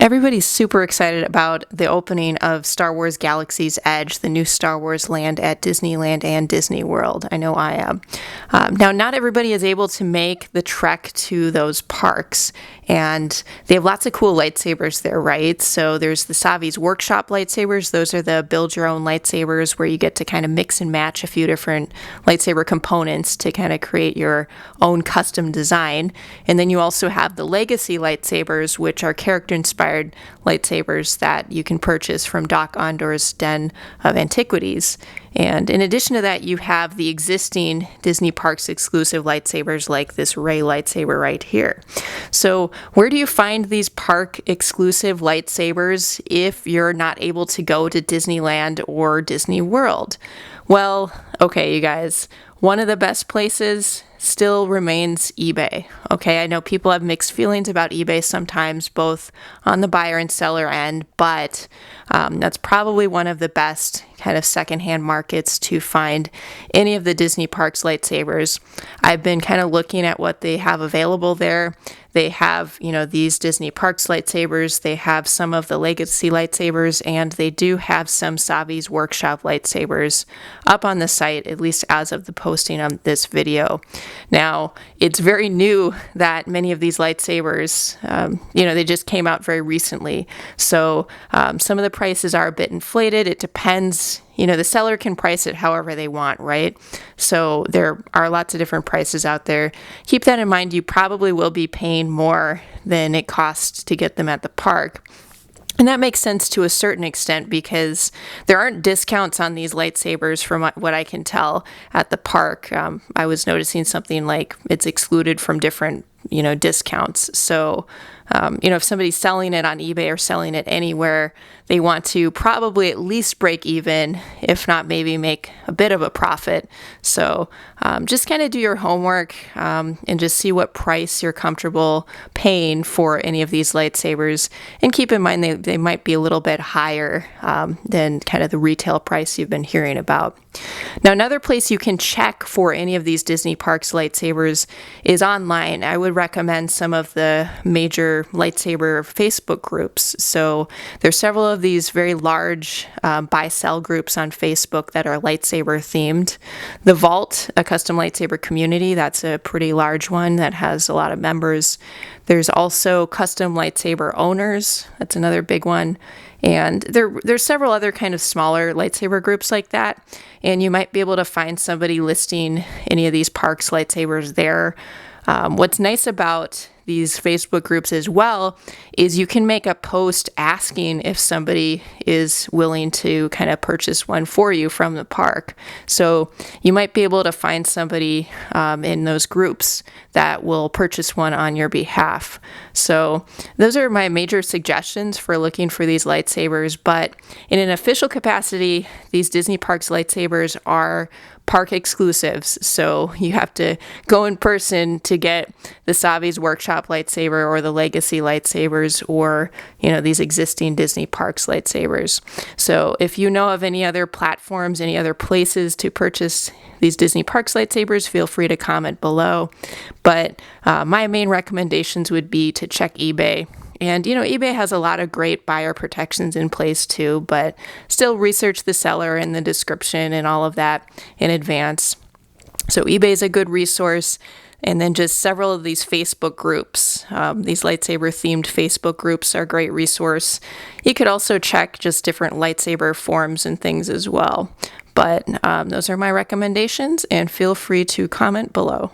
Everybody's super excited about the opening of Star Wars Galaxy's Edge, the new Star Wars land at Disneyland and Disney World. I know I am. Now, not everybody is able to make the trek to those parks, and they have lots of cool lightsabers there, right? So there's the Savi's Workshop lightsabers. Those are the build-your-own lightsabers where you get to kind of mix and match a few different lightsaber components to kind of create your own custom design. And then you also have the Legacy lightsabers, which are character-inspired lightsabers that you can purchase from Doc Ondor's Den of Antiquities. And in addition to that, you have the existing Disney Parks exclusive lightsabers like this Rey lightsaber right here. So where do you find these park exclusive lightsabers if you're not able to go to Disneyland or Disney World? Well, okay, you guys, one of the best places still remains eBay. Okay, I know people have mixed feelings about eBay sometimes, both on the buyer and seller end, but that's probably one of the best kind of secondhand markets to find any of the Disney Parks lightsabers. I've been kind of looking at what they have available there. They have, these Disney Parks lightsabers, they have some of the Legacy lightsabers, and they do have some Savi's Workshop lightsabers up on the site, at least as of the posting on this video. Now, it's very new that many of these lightsabers, they just came out very recently. So some of the prices are a bit inflated. It depends. The seller can price it however they want, right? So there are lots of different prices out there. Keep that in mind. You probably will be paying more than it costs to get them at the park. And that makes sense to a certain extent because there aren't discounts on these lightsabers from what I can tell at the park. I was noticing something like it's excluded from different, discounts. So, if somebody's selling it on eBay or selling it anywhere, they want to probably at least break even, if not maybe make a bit of a profit. So just kind of do your homework and just see what price you're comfortable paying for any of these lightsabers. And keep in mind they might be a little bit higher than kind of the retail price you've been hearing about. Now, another place you can check for any of these Disney Parks lightsabers is online. I would recommend some of the major lightsaber Facebook groups. So there's several of these very large buy-sell groups on Facebook that are lightsaber themed. The Vault, a custom lightsaber community, that's a pretty large one that has a lot of members. There's also Custom Lightsaber Owners. That's another big one. And there's several other kind of smaller lightsaber groups like that. And you might be able to find somebody listing any of these parks lightsabers there. What's nice about these Facebook groups as well is you can make a post asking if somebody is willing to kind of purchase one for you from the park. So you might be able to find somebody in those groups that will purchase one on your behalf. So those are my major suggestions for looking for these lightsabers. But in an official capacity, these Disney Parks lightsabers are park exclusives. So you have to go in person to get the Savi's Workshop lightsaber or the Legacy lightsabers or, these existing Disney Parks lightsabers. So if you know of any other platforms, any other places to purchase these Disney Parks lightsabers, feel free to comment below. But my main recommendations would be to check eBay. And, eBay has a lot of great buyer protections in place too, but still research the seller and the description and all of that in advance. So eBay is a good resource. And then just several of these Facebook groups, these lightsaber themed Facebook groups are a great resource. You could also check just different lightsaber forums and things as well. But those are my recommendations, and feel free to comment below.